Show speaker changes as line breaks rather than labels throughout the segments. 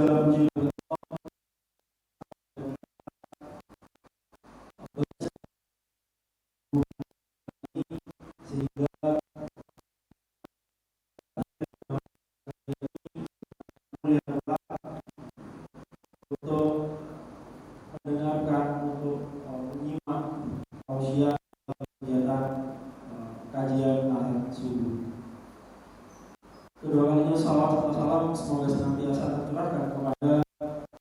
segala puji sehingga untuk mendengarkan, untuk menyimak tausiah kegiatan kajian ahad subuh. Kedua kalinya salawat dan salam semoga senantiasa tercurahkan kepada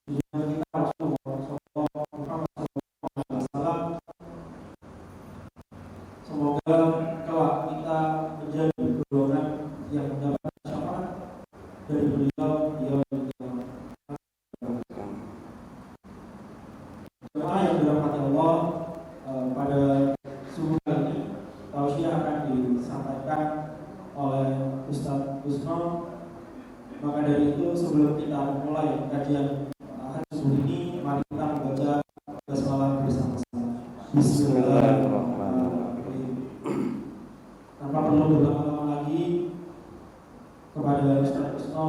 junjungan kita Rasulullah SAW. Semoga kelak kita menjadi golongan yang mendapat syafaat dari beliau di yaumil qiyamah. Jemaah yang dirahmati Allah, pada subuh kali ini tausiah akan disampaikan oleh Ustaz Kusno. Maka dari itu sebelum kita memulai kajian hari subuh ini, mari kita membaca basmalah bersama-sama. Bismillahirrahmanirrahim. Tanpa perlu berlama-lama lagi, kepada Ustaz Kusno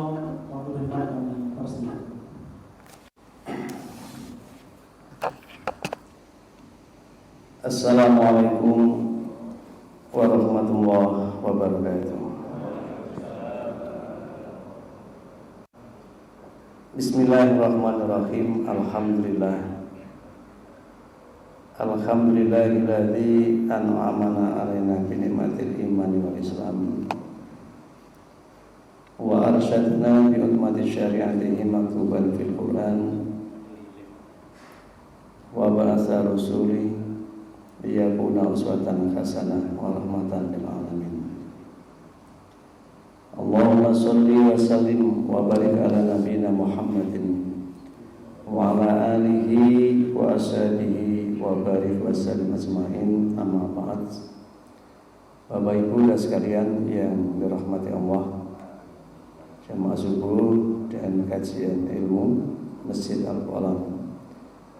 waktu depan kami persilakan.
Assalamualaikum warahmatullahi wabarakatuh. Bismillahirrahmanirrahim. Alhamdulillahilladzi an'amana 'alaina bi ni'matil imani wal islam wa arsyadna bi hikmati syari'atihi maktuban fil Qur'an wa ba'atsa rusuli liyakuna uswatan hasanah wa rahmatan lil alamin. Allahumma sholli wa sallim wa barik ala nabiyyina Muhammadin wa ala alihi wa ashabihi wa barik wa sallim ajma'in, amma ba'd. Bapak Ibu dan sekalian yang dirahmati Allah, jamaah subuh dan kajian ilmu Masjid Al-Qalam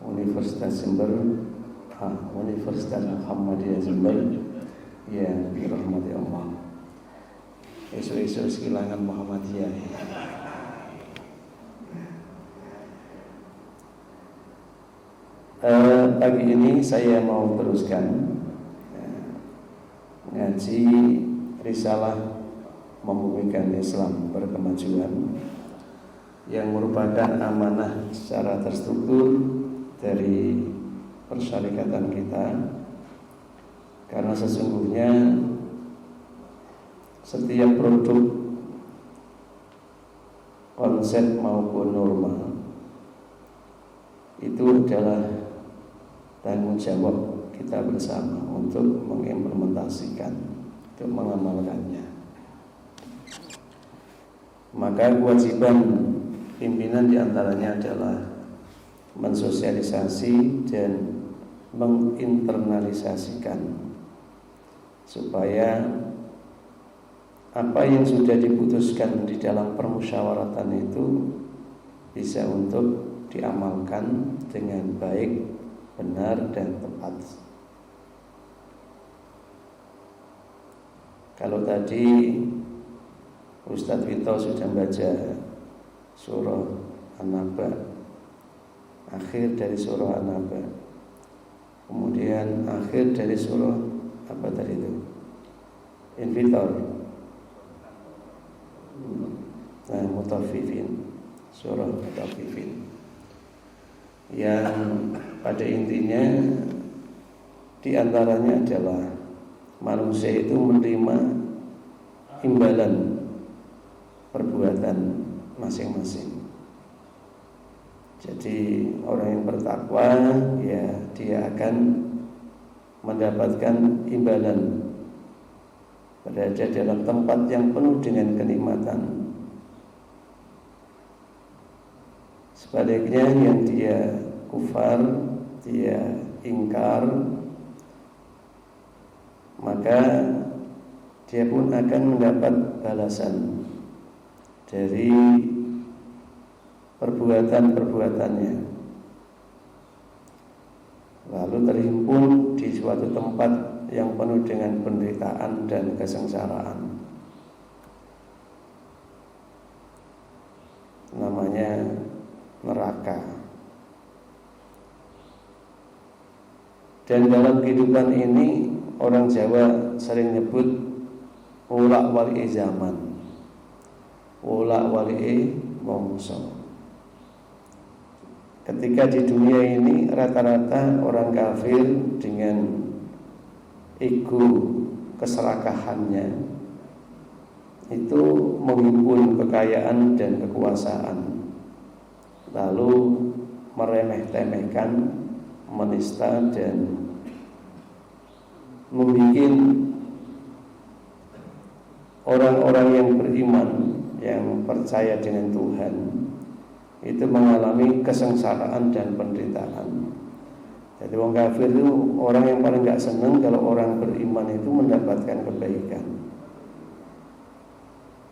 Universitas Muhammadiyah Jember yang dirahmati Allah. Isu-isu sekilangan Muhammadiyah. Pagi ini saya mau teruskan ngaji risalah Membumikan Islam Berkemajuan, yang merupakan amanah secara terstruktur dari persyarikatan kita, karena sesungguhnya setiap produk, konsep maupun norma itu adalah tanggung jawab kita bersama untuk mengimplementasikan, untuk mengamalkannya. Maka kewajiban pimpinan diantaranya adalah mensosialisasi dan menginternalisasikan, supaya apa yang sudah diputuskan di dalam permusyawaratan itu bisa untuk diamalkan dengan baik, benar, dan tepat. Kalau tadi Ustadz Vito sudah baca surah An-Naba, akhir dari surah An-Naba, kemudian akhir dari surah apa tadi itu? Infitor, Mutaffifin, surah Mutaffifin, yang pada intinya diantaranya adalah manusia itu menerima imbalan perbuatan masing-masing. Jadi orang yang bertakwa, ya dia akan mendapatkan imbalan, berada dalam tempat yang penuh dengan kenikmatan. Sebaliknya yang dia kufar, dia ingkar, maka dia pun akan mendapat balasan dari perbuatan-perbuatannya, lalu terhimpun di suatu tempat yang penuh dengan penderitaan dan kesengsaraan. Namanya neraka. Dan dalam kehidupan ini orang Jawa sering nyebut ulak wali zaman, ulak wali mongso. Ketika di dunia ini rata-rata orang kafir dengan ego keserakahannya itu menghimpun kekayaan dan kekuasaan, lalu meremeh-temehkan, menista dan membuat orang-orang yang beriman, yang percaya dengan Tuhan itu mengalami kesengsaraan dan penderitaan. Jadi orang kafir itu orang yang paling gak senang kalau orang beriman itu mendapatkan kebaikan.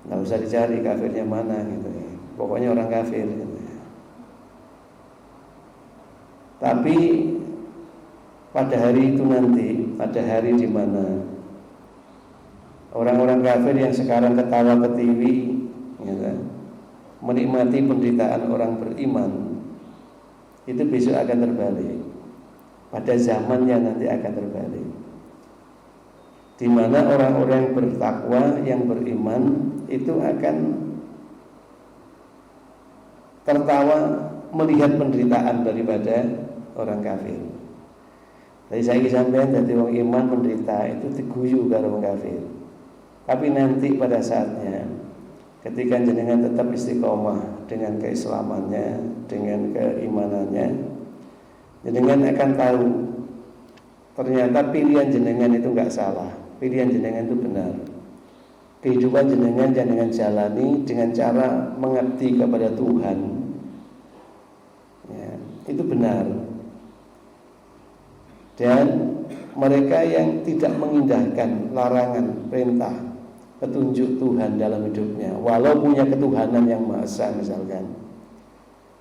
Nggak usah dicari kafirnya mana gitu ya. Pokoknya orang kafir gitu ya. Tapi pada hari itu nanti, pada hari di mana orang-orang kafir yang sekarang ketawa ketiwi gitu, menikmati penderitaan orang beriman, itu besok akan terbalik. Pada zamannya nanti akan terbalik, di mana orang-orang yang bertakwa, yang beriman itu akan tertawa melihat penderitaan daripada orang kafir. Jadi saya sampean dari orang iman menderita itu diguyu karo orang kafir. Tapi nanti pada saatnya ketika jenengan tetap istiqomah dengan keislamannya, dengan keimanannya, jenengan akan tahu ternyata pilihan jenengan itu enggak salah, pilihan jenengan itu benar. Kehidupan jenengan jalani dengan cara mengabdi kepada Tuhan, ya, itu benar. Dan mereka yang tidak mengindahkan larangan, perintah, petunjuk Tuhan dalam hidupnya, walau punya ketuhanan yang maha esa misalkan,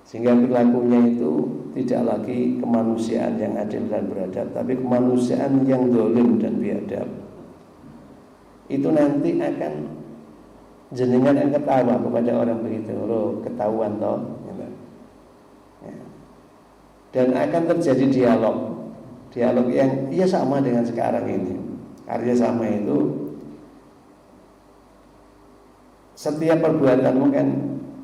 sehingga perilakunya itu tidak lagi kemanusiaan yang adil dan beradab, tapi kemanusiaan yang zalim dan biadab. Itu nanti akan jenengan yang ketawa kepada orang begitu, loh ketahuan toh, gitu. Ya. Dan akan terjadi dialog yang ya sama dengan sekarang ini. Artinya sama itu, setiap perbuatanmu kan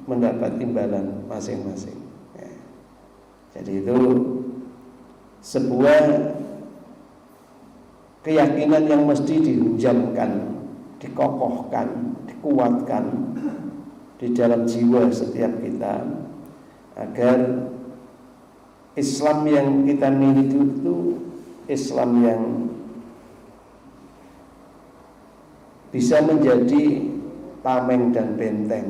mendapat imbalan masing-masing. Ya. Jadi itu sebuah keyakinan yang mesti dihujamkan, dikokohkan, dikuatkan di dalam jiwa setiap kita, agar Islam yang kita miliki itu Islam yang bisa menjadi tameng dan benteng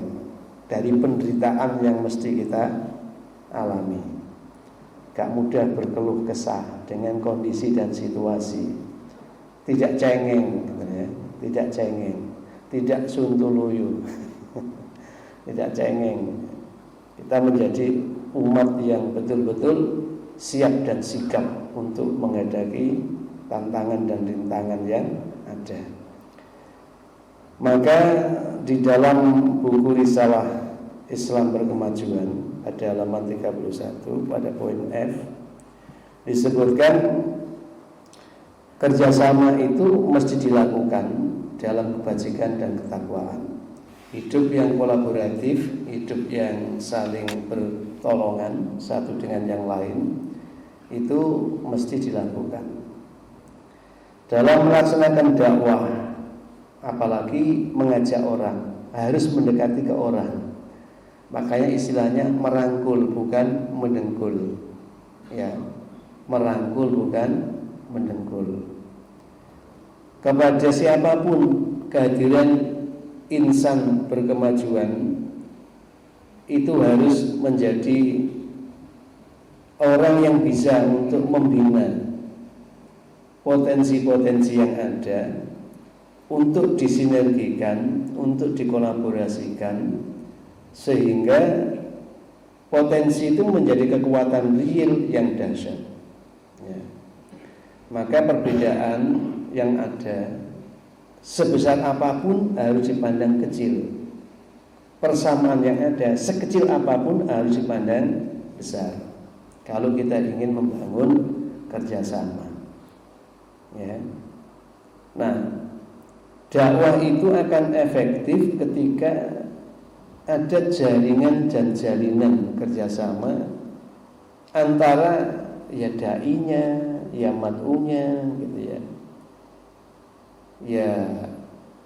dari penderitaan yang mesti kita alami. Gak mudah berkeluh kesah dengan kondisi dan situasi, tidak cengeng, tidak cengeng, tidak suntuluyu, tidak cengeng. Kita menjadi umat yang betul-betul siap dan sigap untuk menghadapi tantangan dan rintangan yang ada. Maka di dalam buku Risalah Islam Berkemajuan pada halaman 31 pada poin F disebutkan kerjasama itu mesti dilakukan dalam kebajikan dan ketakwaan. Hidup yang kolaboratif, hidup yang saling bertolongan satu dengan yang lain, itu mesti dilakukan. Dalam melaksanakan dakwah, apalagi mengajak orang, harus mendekati ke orang. Makanya istilahnya merangkul bukan mendengkul. Ya, merangkul bukan mendengkul. Kepada siapapun kehadiran insan berkemajuan itu harus menjadi orang yang bisa untuk membina potensi-potensi yang ada, untuk disinergikan, untuk dikolaborasikan, sehingga potensi itu menjadi kekuatan real yang dahsyat. Ya. Maka perbedaan yang ada sebesar apapun harus dipandang kecil. persamaan yang ada sekecil apapun harus dipandang besar kalau kita ingin membangun kerjasama, ya. Nah, dakwah itu akan efektif ketika ada jaringan dan jalinan kerjasama antara ya dai-nya, ya mad'unya, gitu ya. Ya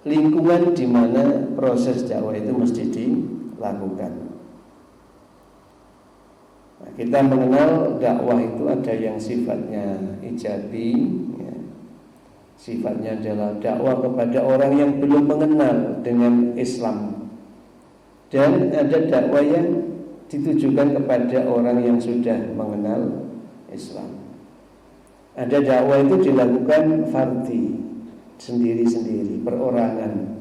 lingkungan di mana proses dakwah itu mesti dilakukan. Nah, kita mengenal dakwah itu ada yang sifatnya ijabi, ya. Sifatnya adalah dakwah kepada orang yang belum mengenal dengan Islam. Dan ada dakwah yang ditujukan kepada orang yang sudah mengenal Islam. Ada dakwah itu dilakukan fardhi, sendiri-sendiri, perorangan.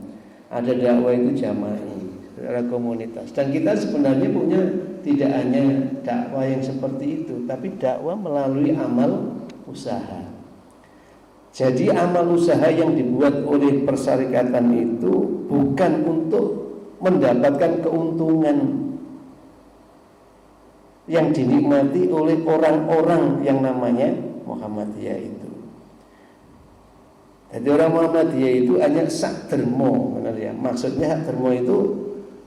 Ada dakwah itu jama'i, secara komunitas. Dan kita sebenarnya punya tidak hanya dakwah yang seperti itu, tapi dakwah melalui amal usaha. Jadi amal usaha yang dibuat oleh persyarikatan itu bukan untuk mendapatkan keuntungan yang dinikmati oleh orang-orang yang namanya Muhammadiyah itu. Jadi orang Muhammadiyah itu hanya sak dermo, benar ya. Maksudnya hak dermo itu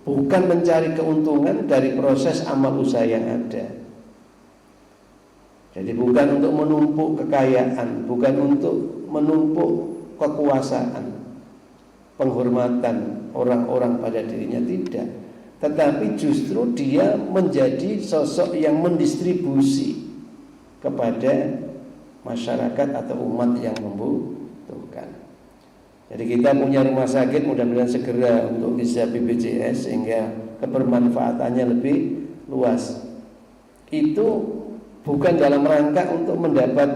bukan mencari keuntungan dari proses amal usaha yang ada. Jadi bukan untuk menumpuk kekayaan, bukan untuk menumpuk kekuasaan, penghormatan orang-orang pada dirinya, tidak. Tetapi justru dia menjadi sosok yang mendistribusi kepada masyarakat atau umat yang membutuhkan. Jadi kita punya rumah sakit, mudah-mudahan segera untuk bisa BPJS sehingga kebermanfaatannya lebih luas. Itu bukan dalam rangka untuk mendapat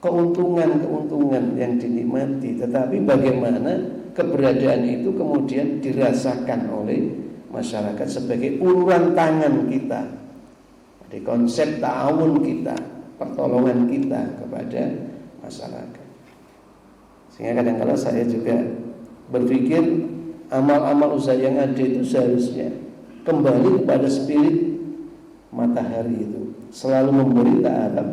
keuntungan yang dinikmati, tetapi bagaimana keberadaan itu kemudian dirasakan oleh masyarakat sebagai uluran tangan kita, di konsep ta'awun kita, pertolongan kita kepada masyarakat. Sehingga kadang-kadang saya juga berpikir amal-amal usaha yang ada itu seharusnya kembali kepada spirit matahari itu, selalu memberi ta'arab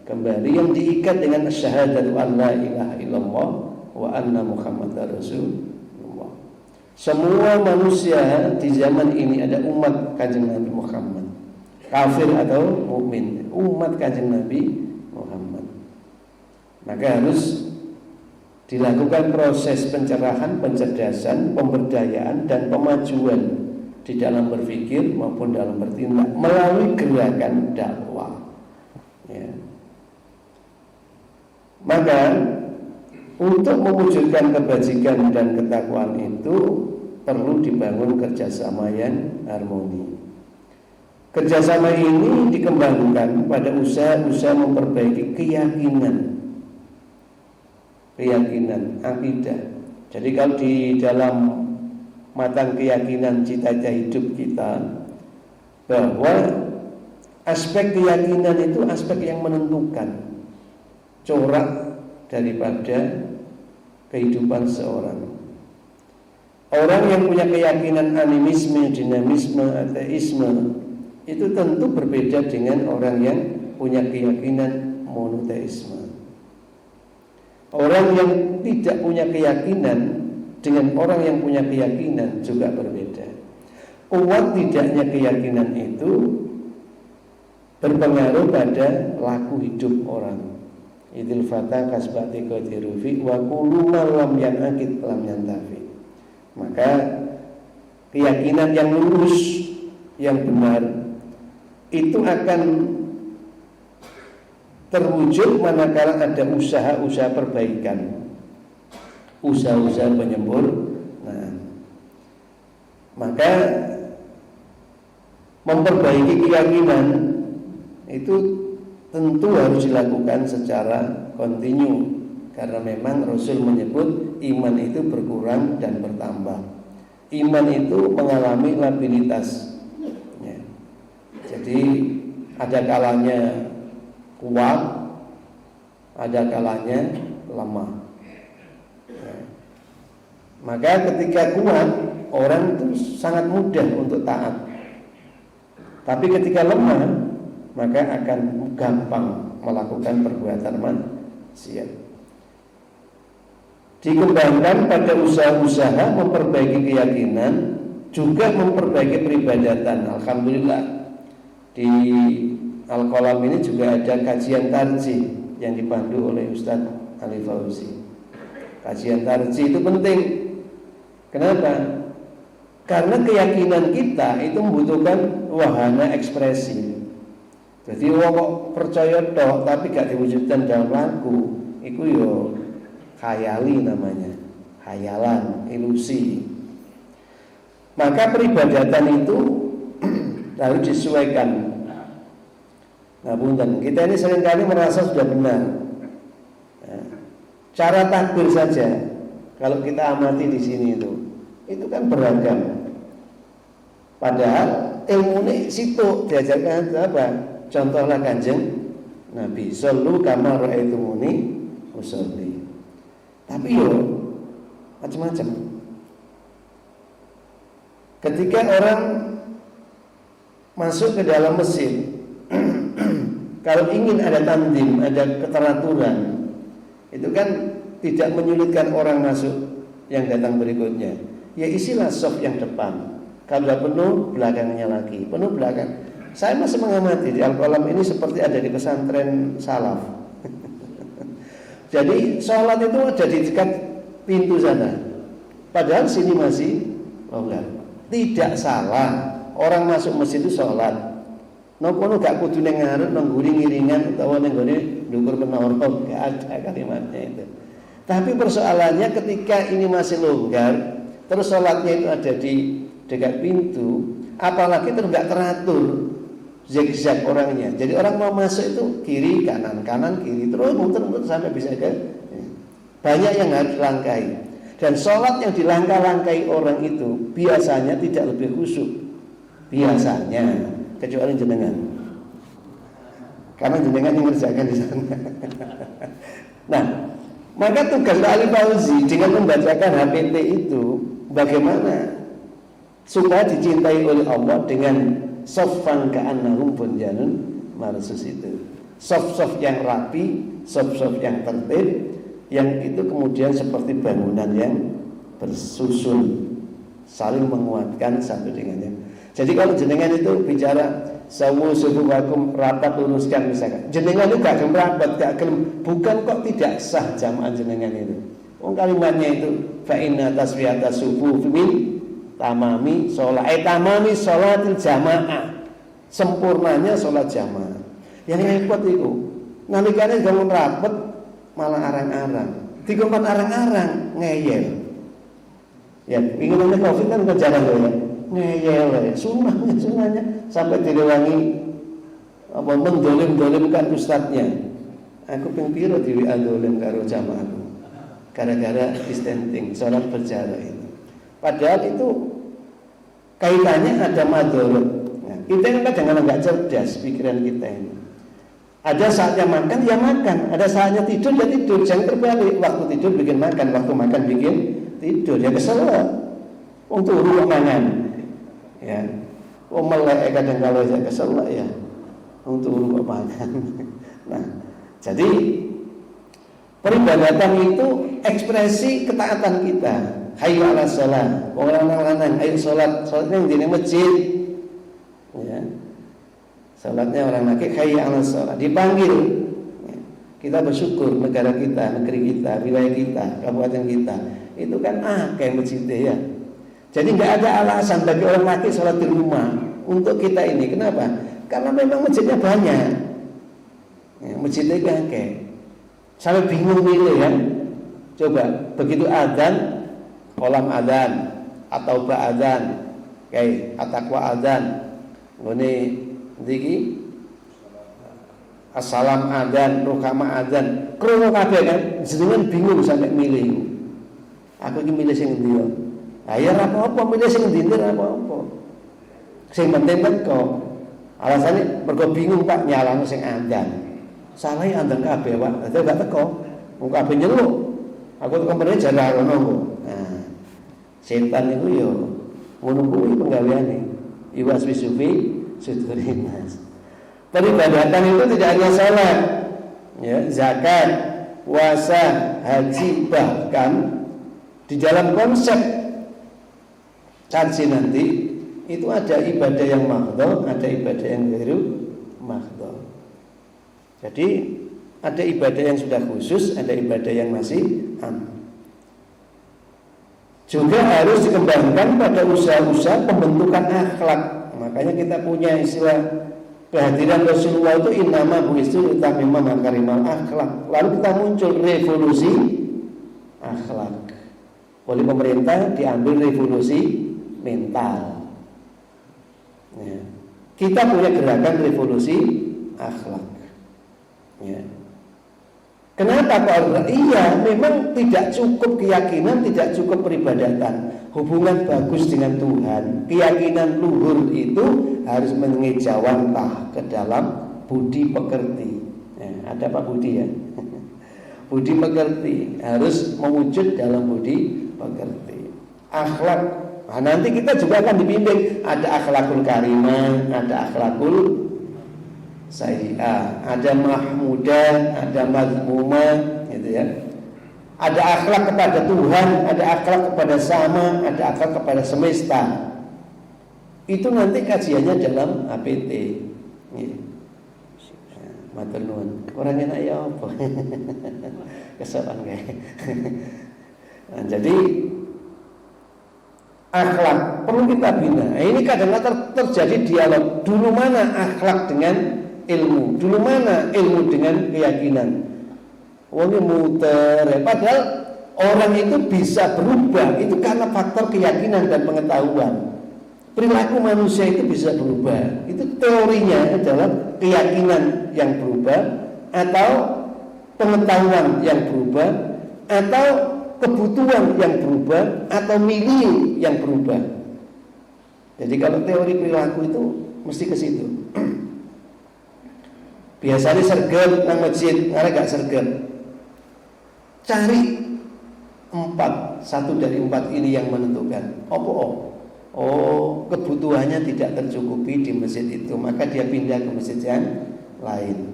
kembali yang diikat dengan syahadatu an la ilaha illallah wa anna muhammadar rasulullah. Semua manusia di zaman ini ada umat Kanjeng Nabi Muhammad, kafir atau mukmin, umat Kanjeng Nabi Muhammad. Maka harus dilakukan proses pencerahan, pencerdasan, pemberdayaan dan pemajuan di dalam berpikir maupun dalam bertindak melalui gerakan dakwah, ya. Maka untuk mewujudkan kebajikan dan ketakwaan itu perlu dibangun kerjasama yang harmoni. Kerjasama ini dikembangkan pada usaha-usaha memperbaiki keyakinan, akidah. Jadi kalau di dalam matang keyakinan cita-cita hidup kita, bahwa aspek keyakinan itu aspek yang menentukan corak daripada kehidupan seorang. Orang yang punya keyakinan animisme, dinamisme, ateisme itu tentu berbeda dengan orang yang punya keyakinan monoteisme. Orang yang tidak punya keyakinan dengan orang yang punya keyakinan juga berbeda. Kuat tidaknya keyakinan itu berpengaruh pada laku hidup orang. Idil fata kasbati qadirufi wa kullu lam yanaqid lam yantafi. Maka keyakinan yang lurus, yang benar itu akan terwujud manakala ada usaha-usaha perbaikan, usaha-usaha penyempurnaan. Maka memperbaiki keyakinan itu tentu harus dilakukan secara kontinu, karena memang Rasul menyebut iman itu berkurang dan bertambah. Iman itu mengalami labilitas, ya. Jadi ada kalanya kuat, ada kalanya lemah, ya. Maka ketika kuat orang itu sangat mudah untuk taat. Tapi ketika lemah, maka akan gampang melakukan perbuatan maksiat. Dikembangkan pada usaha-usaha memperbaiki keyakinan, juga memperbaiki peribadatan. Alhamdulillah di Al-Qalam ini juga ada kajian tarjih yang dipandu oleh Ustadz Ali Fauzi. Kajian tarjih itu penting. Kenapa? Karena keyakinan kita itu membutuhkan wahana ekspresi. Jadi wong kok percaya tok tapi gak diwujudkan dalam laku, itu yo khayali namanya, khayalan, ilusi. Maka peribadatan itu harus disesuaikan. Nah, punten, kita ini seringkali merasa sudah benar. Nah, cara takbir saja, kalau kita amati di sini itu kan beragam. Padahal ilmu ini situ diajarkan apa? Contohlah Kanjeng Nabi, sallu kama ra'aitumuni usolli. Tapi yo macam-macam. Ketika orang masuk ke dalam masjid, kalau ingin ada tandim, ada keteraturan, itu kan tidak menyulitkan orang masuk yang datang berikutnya. Ya isilah saf yang depan. Kalau sudah penuh, belakangnya lagi. Penuh belakang. Saya masih mengamati di Al-Qalam ini seperti ada di pesantren salaf. Jadi sholat itu ada di dekat pintu sana. Padahal sini masih longgar. Tidak salah orang masuk masjid itu sholat. Nopo gak kudu ning ngarep nang guri ngiringan utawa ning gone ndukur menara, gak ada kalimatnya itu. Tapi persoalannya ketika ini masih longgar, terus sholatnya itu ada di dekat pintu, apalagi terus gak teratur, zigzag orangnya. Jadi orang mau masuk itu kiri kanan kanan kiri terus muter-muter sampai bisa ke banyak yang harus dilangkahi. Dan sholat yang dilangkah-langkahi orang itu biasanya tidak lebih khusyuk. Biasanya, kecuali jenengan. Karena jenengan yang mengerjakan di sana. Nah, maka tugas Ali Fauzi dengan membacakan HPT itu bagaimana supaya dicintai oleh Allah dengan soffan ka'annahum bunyanun marsus itu. Sof-sof yang rapi, sof-sof yang tertib, yang itu kemudian seperti bangunan yang bersusun, saling menguatkan satu dengan yang. Jadi kalau jenengan itu bicara sawu subuhakum rapat luruskan misalkan, jenengan itu gak rapat, gak gelem, bukan kok tidak sah jamaah jenengan itu. Kalimatnya itu fa inna taswiyata subuh min tamami sholatil jamaah, sempurnanya sholat jamaah. Yang repot itu nalikane bangun rapat malah arang-arang, dikongkon arang-arang ngeyel. Ya, ingin oleh Covid kan jarang ya, ngeyel ya, sunnahnya sampai direwangi apa mendolim-dolimkan ustadznya. Aku ping piro diwi andolim karo jamaahku, gara-gara distancing, sholat berjarak itu. Padahal itu kaitannya ada madorot. Nah, kita ini kadang-kadang nggak cerdas pikiran kita ini. Ada saatnya makan ya makan, ada saatnya tidur ya tidur. Jangan terbalik, waktu tidur bikin makan, waktu makan bikin tidur. Ya kesel lah. Untuk rumah mangan, ya. Melek kadang kalau saya kesel lah ya. Untuk rumah makan. Nah, jadi peribadatan itu ekspresi ketaatan kita. Hayya 'alas shalah. Orang lanang ayo salat, salatnya di masjid. Ya. Salatnya orang laki hayya 'alas shalah, dipanggil. Ya. Kita bersyukur negara kita, negeri kita, wilayah kita, kabupaten kita. Itu kan kayak masjid ya. Jadi enggak ada alasan bagi orang laki salat di rumah untuk kita ini. Kenapa? Karena memang masjidnya banyak. Ya, masjidnya kayak sampai bingung milih kan. Coba begitu adzan, kolam adzan atau ba'adzan, kayak atakwa adzan, ngene iki assalam adzan, rukama adzan, krungu kabeh kan, jenengan bingung sampai milih. Aku iki milih sing endi yo? Ha ya ora apa-apa milih sing endi ora apa-apa. Sing penting teko. Alasane mergo bingung Pak nyalano sing adzan. Salah adzan kabeh Pak, dadi gak teko. Wong kabeh nyeluk. Aku teko mrene jare ora ono. Nah, setan itu yo Ngono kuwi penggaweane. Iwas wisufi sudurinas. Peribadatan itu tidak hanya salat, ya, zakat, puasa, haji, bahkan di dalam konsep kaji nanti itu ada ibadah yang mahdhah, ada ibadah yang ghairu mahdhah. Jadi ada ibadah yang sudah khusus, ada ibadah yang masih am. Juga harus dikembangkan pada usaha-usaha pembentukan akhlak. Makanya kita punya istilah kehadiran Rasulullah itu innama bu'istu liutammima makarimal akhlak. Lalu kita muncul revolusi akhlak. Oleh pemerintah diambil revolusi mental. Ya. Kita punya gerakan revolusi akhlak. Ya. Kenapa kok? Iya, memang tidak cukup keyakinan, tidak cukup peribadatan. Hubungan bagus dengan Tuhan, keyakinan luhur itu harus mengejawantah ke dalam budi pekerti. Ya, ada Pak Budi ya. Budi pekerti harus mewujud dalam budi pekerti. Akhlak. Nah, nanti kita juga akan dibimbing. Ada akhlakul karimah, ada akhlakul sayyi'ah, ada mahmudah, ada mazmumah, gitu ya. Ada akhlak kepada Tuhan, ada akhlak kepada sama, ada akhlak kepada semesta. Itu nanti kajiannya dalam APT. Ya. Matur nuwun. Kurang enak ya apa? Kesokan kae. Nah, jadi akhlak perlu kita bina. Nah, ini kadang-kadang terjadi dialog. Dulu mana akhlak dengan ilmu, dulu mana ilmu dengan keyakinan. Ini muter. Padahal orang itu bisa berubah itu karena faktor keyakinan dan pengetahuan. Perilaku manusia itu bisa berubah. Itu teorinya adalah keyakinan yang berubah, atau pengetahuan yang berubah, atau kebutuhan yang berubah, atau milieu yang berubah. Jadi kalau teori perilaku itu mesti ke situ. Biasanya sergap nang masjid, karena gak sergap. Cari 4, satu dari 4 ini yang menentukan. Oh, kebutuhannya tidak tercukupi di masjid itu, maka dia pindah ke masjid yang lain.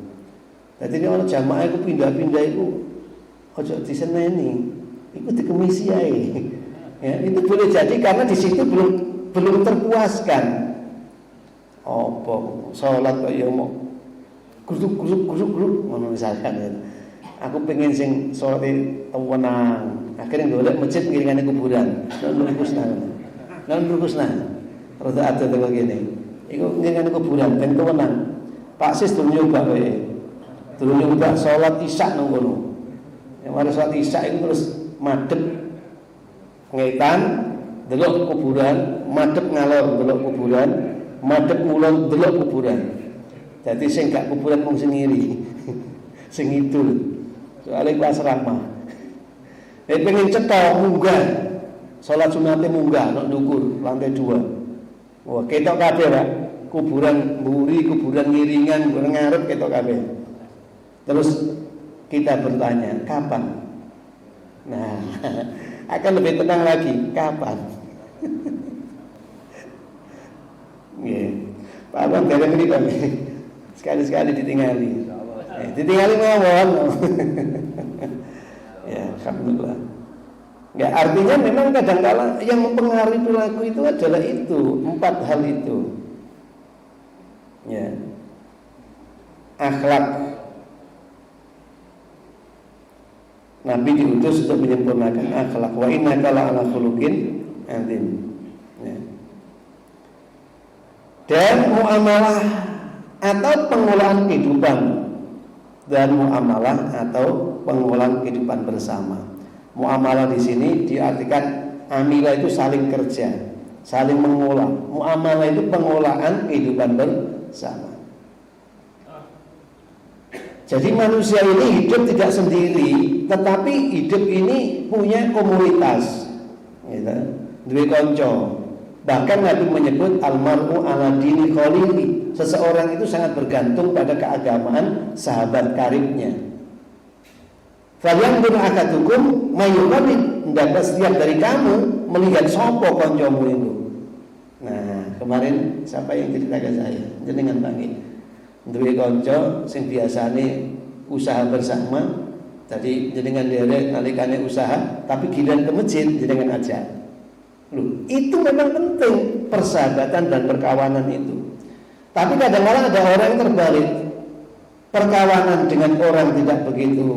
Jadi orang jamaah itu pindah-pindah itu ojo diseneni, itu dikemisi ae. Ya, itu boleh jadi karena di situ belum terpuaskan. Salat kok ya mau gusuk ngono misalkan ya. Aku pengen sing salate tenang. Akhirnya golek masjid ngiringane kuburan. Lan rukusna. Rada ada teko kene. Iku ngiringane kuburan ben tenang. Pak Sis durung nyoba kowe. Durung nyoba salat Isya nang kono. Yang mari salat Isya itu terus madhep ngetan delok kuburan, madhep ngalor delok kuburan, madhep ngulon delok kuburan. Jadi sing gak kuburan mung sendiri, sing ngidul. Soale ku asrama. Pengen cetha munggah. Salat sunate munggah nek ndukur lantai 2. Wah, ketok kabeh, Pak. Kuburan mburi, kuburan ngiringan, kuburan ngarep ketok kabeh. Terus kita bertanya, kapan? Nah, akan lebih tenang lagi, kapan? Nggih. Pak Abang gareng mriki kami. Sekali-sekali ditinggali. Ditinggali mawon. Ya, alhamdulillah. Ya, artinya memang kadang-kala yang mempengaruhi perilaku itu adalah itu, 4 hal itu. Ya. Akhlak. Nabi diutus untuk menyempurnakan akhlak. Wa innaka la'ala khuluqin azim. Ya. Dan muamalah atau pengolahan kehidupan, dan muamalah atau pengolahan kehidupan bersama. Muamalah di sini diartikan amilah itu saling kerja, saling mengolah. Muamalah itu pengolahan kehidupan bersama. Jadi manusia ini hidup tidak sendiri, tetapi hidup ini punya komunitas. Gitu. Duwe konco. Bahkan Nabi menyebut almar'u ala dini khalili. Seseorang itu sangat bergantung pada keagamaan sahabat karibnya. Falyanzur ahadukum mayyuqabil, hendaklah setiap dari kamu melihat sapa kancamu itu. kemarin siapa yang cerita ke saya? Jenengan panggil. Duwe kanca sing biasane usaha bersama. Tadi jenengan derek nalikane usaha, tapi giliran ke masjid jenengan ajak. Loh, itu memang penting persahabatan dan perkawanan itu. Tapi kadang-kadang ada orang yang terbalik. Perkawanan dengan orang tidak begitu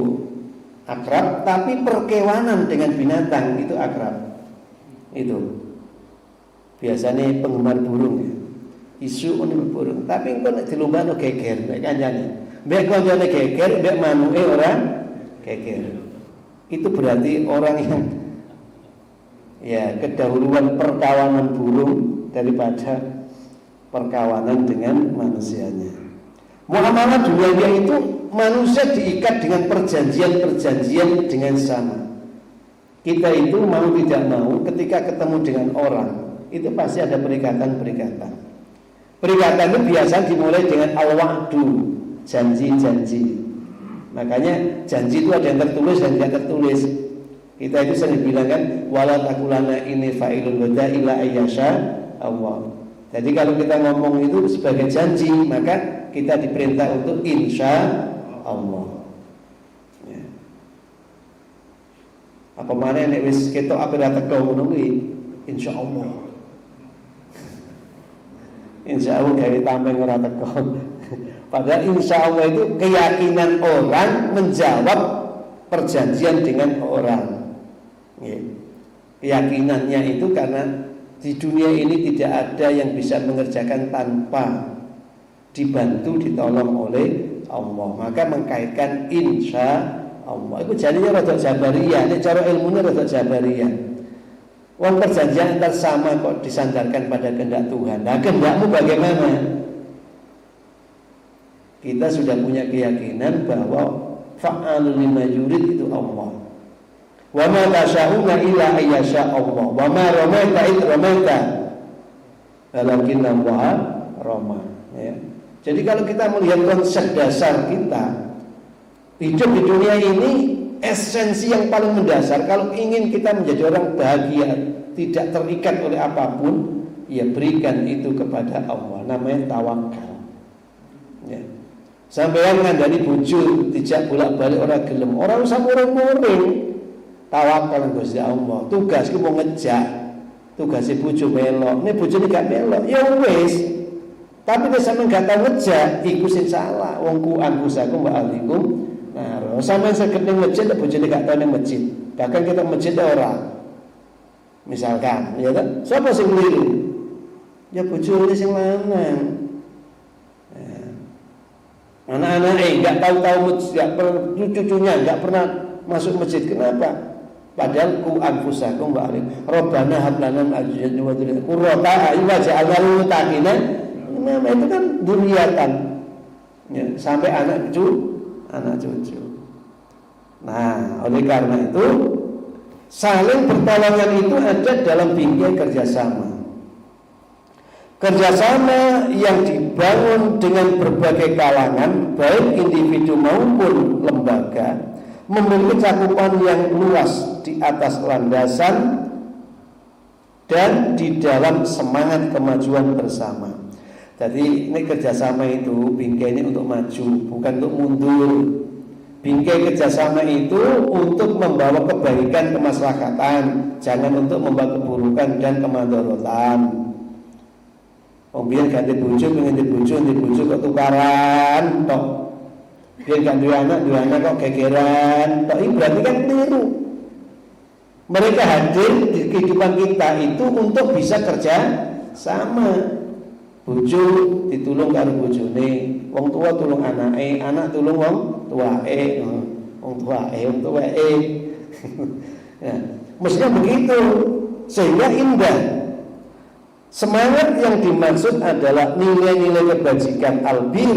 akrab, tapi perkawanan dengan binatang itu akrab. Itu biasanya penggemar burung ya. Isu ini burung, tapi engko nek dilumbano geger nek kancane. Mbek kancane geger, mbek manuke orang geger. Itu berarti orang yang ya kedahuluan perkawanan burung daripada perkawanan dengan manusianya. Muamalah dunia itu manusia diikat dengan perjanjian-perjanjian dengan sama. Kita itu mau tidak mau ketika ketemu dengan orang itu pasti ada perikatan-perikatan. Perikatan itu biasa dimulai dengan al-wa'du, janji-janji. Makanya janji itu ada yang tertulis dan tidak tertulis. Kita itu sering bilang kan, wala takulana ini fa'ilun wada ila ayyasha Allah. Jadi kalau kita ngomong itu sebagai janji, maka kita diperintah untuk insya Allah. Ya. Apa mana nek wis ketok apa ora teko ngono kuwi, insya Allah. Insya Allah gawe tameng ora teko. Padahal insya Allah itu keyakinan orang menjawab perjanjian dengan orang. Ya. Keyakinannya itu karena di dunia ini tidak ada yang bisa mengerjakan tanpa dibantu, ditolong oleh Allah. Maka mengkaitkan insya Allah. Itu jadinya rada jabariyah. Ini cara ilmunya rada jabariyah. Wong perjanjian antar sama kok disandarkan pada kehendak Tuhan. Nah, kehendakmu bagaimana? Kita sudah punya keyakinan bahwa fa'alul lima yurid itu Allah. Wa ma tasyauna illa ayyasha Allah. Wa ma ramaita id ramaita. Walakinna Allah rama. Ya. Jadi kalau kita melihat konsep dasar kita hidup di dunia ini, esensi yang paling mendasar kalau ingin kita menjadi orang bahagia, tidak terikat oleh apapun, ya berikan itu kepada Allah. Namanya tawakal. Ya. Sampai yang ngandani bojo dijak bolak-balik orang gelem, orang usah muring-muring. Tawakal Gusti Allah. Tugasku mau ngejak. Tugasnya bojo melok. Nek bojone gak melok, ya wis. Tapi nek sampean gak tau ngejak, iku sing salah. Wong ku anfusakum wa ahlikum. Nah, sampean saged ning masjid nek bojone gak tau ning masjid. Bahkan kita masjid ora. Misalkan, ya kan? Siapa sing keliru? Ya bojone sing lanang. Anak-anak nggak tahu nggak pernah, cucunya nggak pernah masuk masjid. Kenapa? Padahal ku anfusakum wa ahlikum. Rabbana hab lana min azwajina wa dzurriyyatina qurrata a'yun waj'alna lil muttaqina imama. Itu kan dzurriatan. Ya, sampai anak cucu. Nah, oleh karena itu saling pertolongan itu ada dalam bingkai kerjasama. Kerjasama yang dibangun dengan berbagai kalangan, baik individu maupun lembaga, memiliki cakupan yang luas di atas landasan dan di dalam semangat kemajuan bersama. Jadi ini kerjasama itu bingkai ini untuk maju, bukan untuk mundur. Bingkai kerjasama itu untuk membawa kebaikan, kemaslahatan, jangan untuk membawa keburukan dan kemadharatan. Biar ganti bojo, pengen di bojo kok tukaran tok. Biar ganti anak kok gegeran tok. Ini berarti kan keliru. Mereka hadir di kehidupan kita itu untuk bisa kerja sama. Bojo ditulung karo bojone, wong tua tulung anake, anak tulung wong tuae, wong tuae. Nah, mestinya begitu sehingga indah. Semangat yang dimaksud adalah nilai-nilai kebajikan albir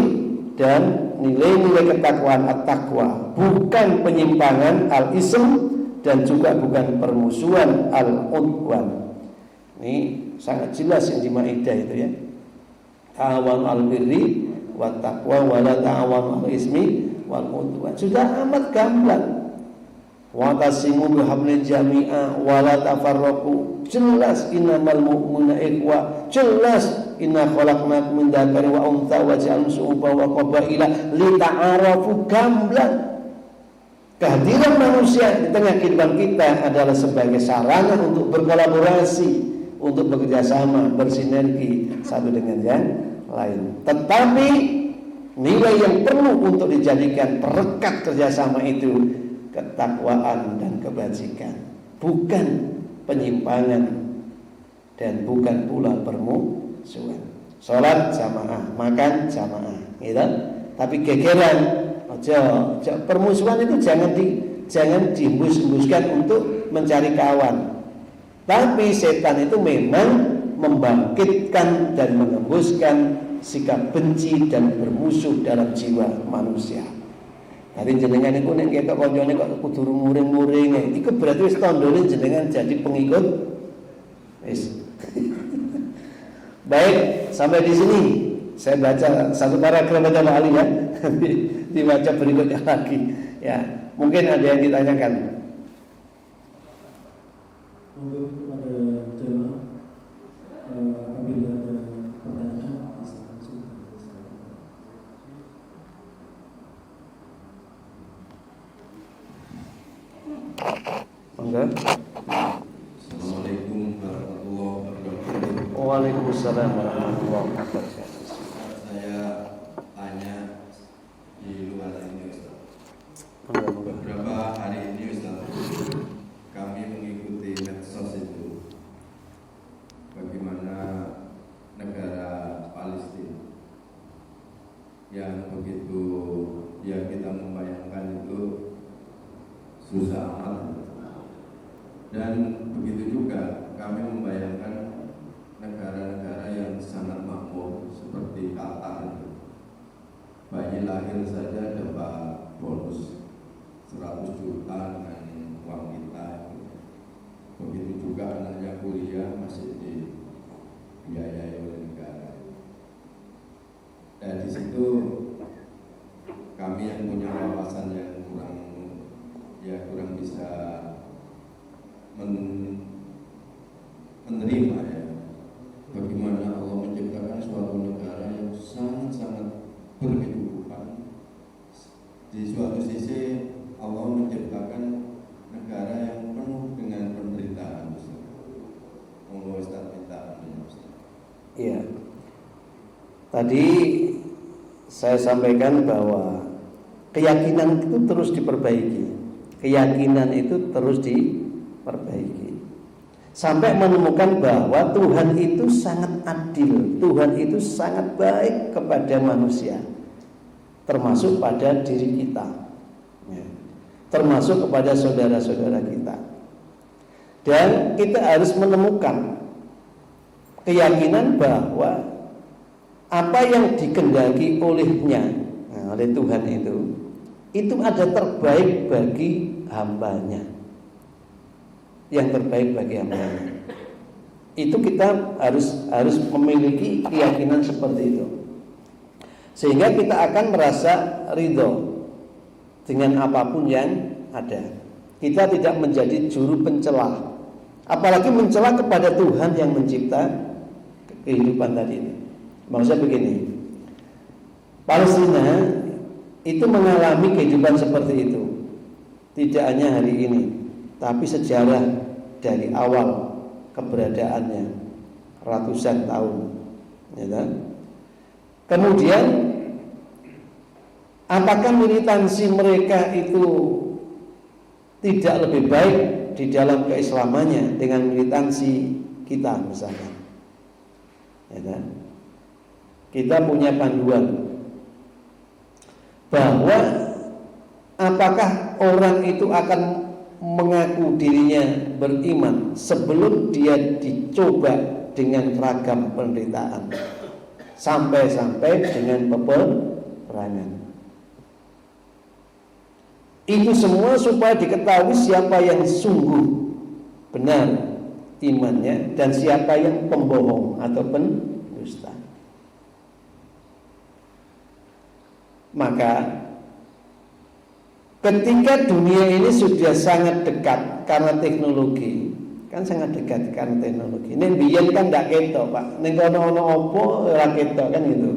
dan nilai-nilai ketakwaan at-taqwa, bukan penyimpangan al-ism dan juga bukan permusuhan al-udwan. Ini sangat jelas yang di Maidah itu ya. Ta'awanu al-birri wat taqwa wa la ta'awanu al-ismi wal udwan. Sudah amat gamblang. Wa tasimu bihablil jami'a wa la tafarraqu. Jelas innamal mu'minuna ikhwah. Jelas inna khalaqnakum min dzakarin wa untha wa ja'alna syu'uban wa qabaila lita'arafu. Gamblang. Kehadiran manusia di tengah kehidupan kita adalah sebagai sarana untuk berkolaborasi, untuk bekerjasama, bersinergi satu dengan yang lain. Tetapi nilai yang perlu untuk dijadikan perekat kerjasama itu ketakwaan dan kebajikan, bukan penyimpangan dan bukan pula permusuhan. Sholat jamaah, makan jamaah, gitu. Tapi gegeran, permusuhan itu jangan dihembus-hembuskan untuk mencari kawan. Tapi setan itu memang membangkitkan dan mengembuskan sikap benci dan bermusuh dalam jiwa manusia. Hari jenengan itu nek ketok kancane kok kudu muring-muring, iku berarti wis tandane jenengan jadi pengikut. Wis. Baik, sampai di sini saya baca satu paragraf aja Pak Ali ya. Dibaca berikutnya lagi. Ya, mungkin ada yang ditanyakan.
Mungkin kepada jemaah apabila ada pertanyaan bisa langsung.
Enggak?
Assalamualaikum warahmatullahi wabarakatuh.
Waalaikumsalam warahmatullahi wabarakatuh.
Saya tanya di luar ini Ustaz.
Enggak.
Beberapa hari ini Ustaz, kami mengikuti medsos itu bagaimana negara Palestina yang begitu ya kita membayangkan itu susah amat. Dan begitu juga kami membayangkan negara-negara yang sangat makmur seperti Qatar itu. Bayi lahir saja dapat bonus 100 juta dengan uang kita. Begitu juga anaknya kuliah masih dibiayai oleh negara. Dan di situ kami yang punya wawasan yang kurang bisa menerima ya bagaimana Allah menciptakan suatu negara yang sangat-sangat berkecukupan. Di suatu sisi Allah menciptakan negara yang penuh dengan penderitaan. Monggo Ustaz minta.
Iya. Tadi saya sampaikan bahwa keyakinan itu terus diperbaiki. Keyakinan itu terus diperbaiki. Sampai menemukan bahwa Tuhan itu sangat adil. Tuhan itu sangat baik kepada manusia. Termasuk pada diri kita. Ya. Termasuk kepada saudara-saudara kita. Dan kita harus menemukan keyakinan bahwa apa yang dikehendaki olehnya, oleh Tuhan itu ada terbaik bagi hambanya. Yang terbaik bagi hambanya. Itu kita harus memiliki keyakinan seperti itu. Sehingga kita akan merasa ridho dengan apapun yang ada. Kita tidak menjadi juru pencela, apalagi mencela kepada Tuhan yang mencipta kehidupan tadi ini. Maksudnya begini, Palestina itu mengalami kehidupan seperti itu. Tidak hanya hari ini, tapi sejarah dari awal keberadaannya ratusan tahun, ya kan? Kemudian apakah militansi mereka itu tidak lebih baik di dalam keislamannya dengan militansi kita misalnya? Ya kan? Kita punya panduan bahwa apakah orang itu akan mengaku dirinya beriman sebelum dia dicoba dengan ragam penderitaan sampai dengan peperangan. Itu semua supaya diketahui siapa yang sungguh benar imannya dan siapa yang pembohong atau pendusta. Maka Ketika dunia ini sudah sangat dekat karena teknologi, kan sangat dekat karena teknologi. Ning biyen kan ndak ketok, Pak. Ning kono ono apa ora ketok kan gitu.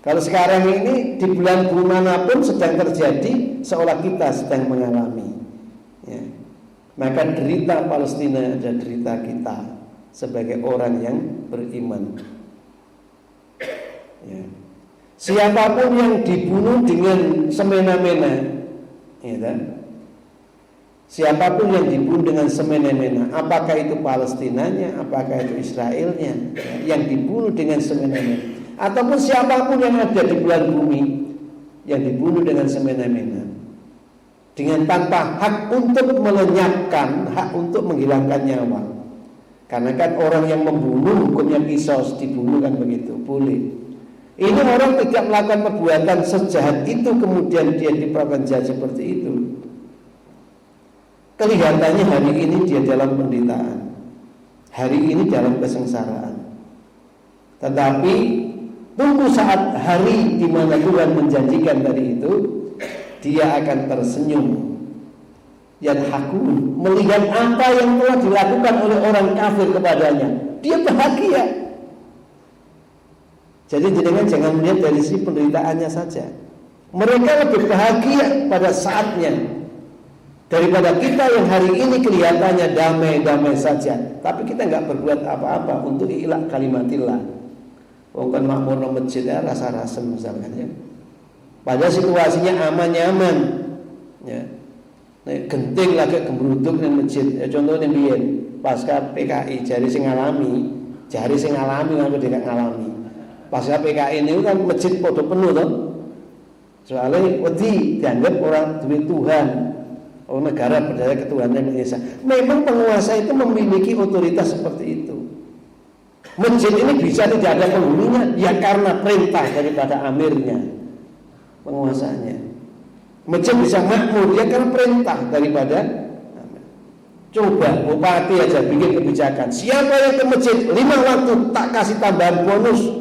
Kalau sekarang ini di bulan manapun sedang terjadi seolah kita sedang mengalami. Ya. Maka derita Palestina adalah derita kita sebagai orang yang beriman. Ya. Siapapun yang dibunuh dengan semena-mena, ya kan? Siapapun yang dibunuh dengan semena-mena, apakah itu Palestinanya, apakah itu Israelnya, yang dibunuh dengan semena-mena, ataupun siapapun yang ada di bulan bumi yang dibunuh dengan semena-mena, dengan tanpa hak untuk melenyapkan, hak untuk menghilangkan nyawa. Karena kan orang yang membunuh hukumnya kisos, dibunuh kan begitu, boleh. Ini orang tidak melakukan perbuatan sejahat itu kemudian dia diperlakukan jahat seperti itu. Kelihatannya hari ini dia dalam penderitaan, hari ini dalam kesengsaraan. Tetapi tunggu saat hari di mana Tuhan menjanjikan tadi itu, dia akan tersenyum. Yang hakun melihat apa yang telah dilakukan oleh orang kafir kepadanya, dia bahagia. Jadi jangan melihat dari sisi penderitaannya saja. Mereka lebih bahagia pada saatnya daripada kita yang hari ini kelihatannya damai-damai saja, tapi kita nggak berbuat apa-apa untuk ilah kalimatillah. Bukan makmur no masjid ya, rasa-rasa misalkan ya. Pada situasinya aman-nyaman, ya. Genting lagi gembruduk ning masjid. Ya contohnya biyen pasca PKI jari sing ngalami aku tidak ngalami. Pasca PKI ini kan masjid podo penuh toh. Soalnya wedi dianggap orang duit Tuhan. Oh, negara berdaya ketuhanan Indonesia. Memang penguasa itu memiliki otoritas seperti itu. Masjid ini bisa tidak ada penghuninya ya karena perintah daripada amirnya, penguasanya. Masjid bisa makmur ya karena perintah daripada amir. Coba bupati aja bikin kebijakan, siapa yang ke masjid 5 waktu tak kasih tambahan bonus.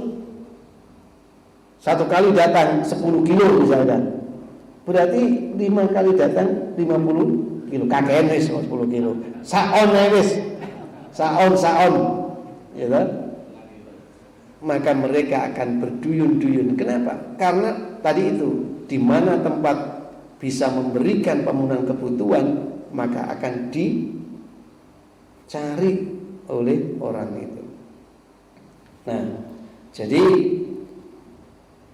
Satu kali datang 10 kilo misalnya, berarti 5 kali datang 50 kilo, kakean wis 10 kilo. Saon, ya kan? Maka mereka akan berduyun-duyun. Kenapa? Karena tadi itu, di mana tempat bisa memberikan pemenuhan kebutuhan, maka akan dicari oleh orang itu. Nah, jadi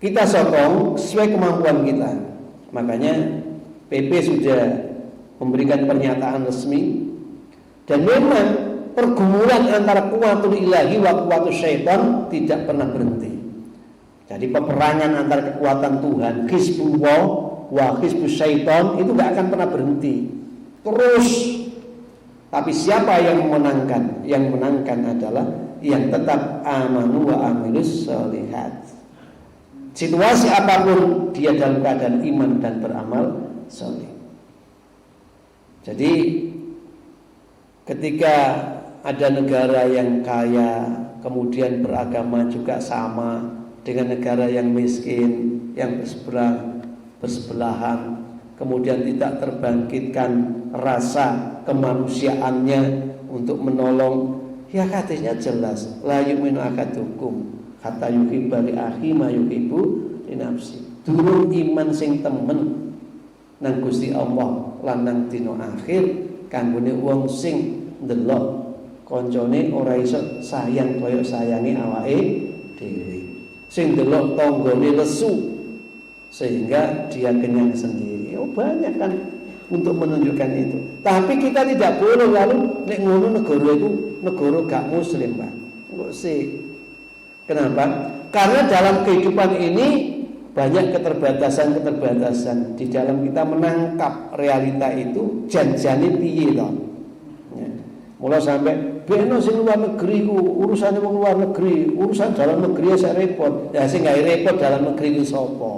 kita sokong sesuai kemampuan kita. Makanya PP sudah memberikan pernyataan resmi, dan memang pergumulan antara kuwatul ilahi wa kuwatul syaitan tidak pernah berhenti. Jadi peperangan antara kekuatan Tuhan, Hizbullah wa Hizbus syaitan itu tidak akan pernah berhenti. Terus. Tapi siapa yang memenangkan? Yang menangkan adalah yang tetap amanu wa amilus sholihat. Situasi apapun dia dalam keadaan iman dan beramal saleh. Jadi ketika ada negara yang kaya kemudian beragama juga sama dengan negara yang miskin, yang bersebelahan, kemudian tidak terbangkitkan rasa kemanusiaannya untuk menolong, ya hadisnya jelas, la yu'minu ahadukum hatta yuhibba li akhi ma yuhibbu li nafsi. Durung iman sing temen nang Gusti Allah lan nang dina akhir kanggone wong sing ndelok kancane ora iso sayang kaya sayangi awake dhewe. Sing ndelok tanggane lesu sehingga dia kenyang sendiri. Oh, banyak kan untuk menunjukkan itu. Tapi kita tidak boleh lalu nek ngono negara itu negara gak muslim, Pak. Kok sih? Kenapa? Karena dalam kehidupan ini banyak keterbatasan di dalam kita menangkap realita itu janjane piye to. Ya. Mulai sampai beno sing luar negeri ku urusane wong luar negeri, urusan dalam negeri saya repot. Ya sing gawe repot dalam negeri ku sapa?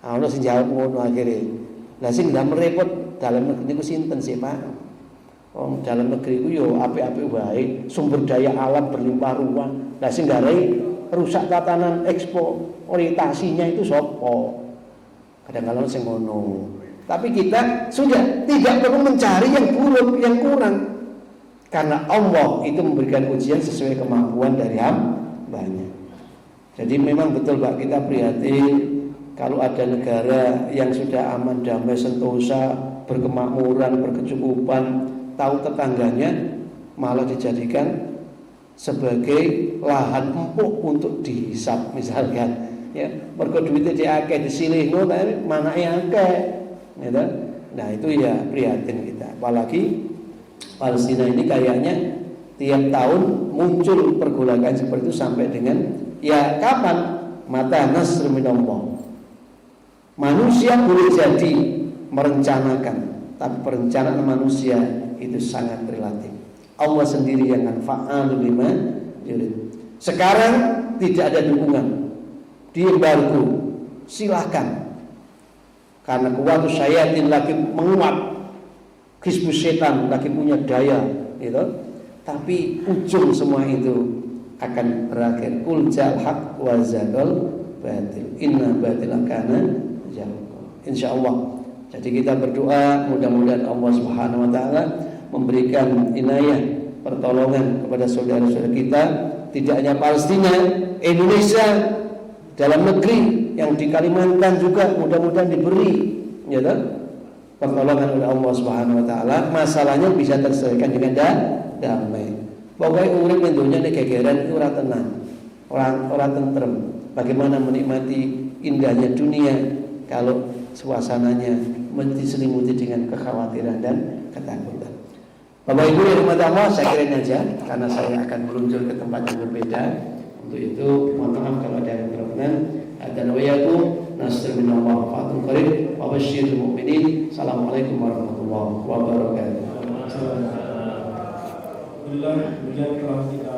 Ana sing jawab ngono akhire. Lah sing ndang repot dalam negeri ku sinten sih, Pak? Dalam negeri ku yo apik-apik wae, sumber daya alam berlimpah ruah. Lah sing garai rusak tatanan ekspo orientasinya itu sapa? Kadang-kadang sing ngono. Tapi kita sudah tidak perlu mencari yang buruk, yang kurang. Karena Allah itu memberikan ujian sesuai kemampuan dari hambanya. Jadi memang betul Pak, kita prihatin kalau ada negara yang sudah aman, damai, sentosa, berkemakmuran, berkecukupan, tahu tetangganya malah dijadikan sebagai lahan empuk untuk dihisap misalkan. Ya, mergo duitnya diakeh disilihno mana akeh. Gitu. Nah itu ya prihatin kita. Apalagi Palestina ini kayaknya tiap tahun muncul pergolakan seperti itu sampai dengan ya kapan mata nasr minallah. Manusia boleh jadi merencanakan, tapi perencanaan manusia itu sangat relatif. Allah sendiri yang fa'alul lima yurid. Sekarang tidak ada dukungan, diembargo, silahkan. Karena kuat syayatin lagi menguat, Hizbus setan lagi punya daya, gitu. Tapi ujung semua itu akan berakhir. Qul ja'al haq wa zaqal batil. Inna batila kana zahuqa. Insyaallah. Jadi kita berdoa mudah-mudahan Allah Subhanahu wa taala memberikan inayah, pertolongan kepada saudara-saudara kita, tidak hanya Palestina, Indonesia, dalam negeri yang di Kalimantan juga mudah-mudahan diberi ya pertolongan oleh Allah Subhanahu wa taala, masalahnya bisa terselesaikan dengan damai. Pokoknya urip dunya nek gegeran itu ora tenang. Ora tentrem. Bagaimana menikmati indahnya dunia kalau suasananya diselimuti dengan kekhawatiran dan ketakutan. Bapak Ibu yang dirahmati Allah, saya kirain aja karena saya akan meluncur ke tempat yang berbeda. Untuk itu mohon maaf kalau ada yang berkenan. Dan wayakum nasr minallah fatum qarib wa basyiril mu'minin. Assalamualaikum warahmatullahi wabarakatuh.
Alhamdulillah, kemudian telah kita